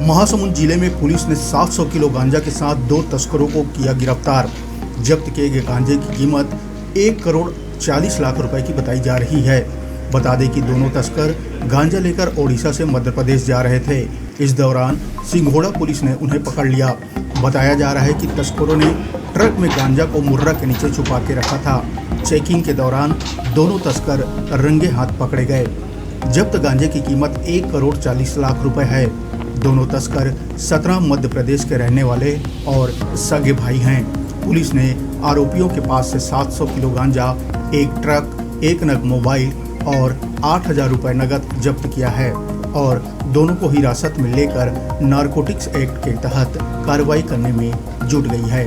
महासमुंद जिले में पुलिस ने 700 किलो गांजा के साथ 2 तस्करों को किया गिरफ्तार। जब्त किए गए गांजे की कीमत 1 करोड़ 40 लाख रुपए की बताई जा रही है। बता दें कि दोनों तस्कर गांजा लेकर ओडिशा से मध्य प्रदेश जा रहे थे। इस दौरान सिंघोड़ा पुलिस ने उन्हें पकड़ लिया। बताया जा रहा है कि तस्करों ने ट्रक में गांजा को मुर्रा के नीचे छुपा के रखा था। चेकिंग के दौरान दोनों तस्कर रंगे हाथ पकड़े गए। जब्त गांजे की कीमत 1 करोड़ 40 लाख रुपए है। दोनों तस्कर 17 मध्य प्रदेश के रहने वाले और सगे भाई हैं। पुलिस ने आरोपियों के पास से 700 किलो गांजा, एक ट्रक, 1 नग मोबाइल और 8,000 रुपए नकद जब्त किया है और दोनों को हिरासत में लेकर नारकोटिक्स एक्ट के तहत कार्रवाई करने में जुट गई है।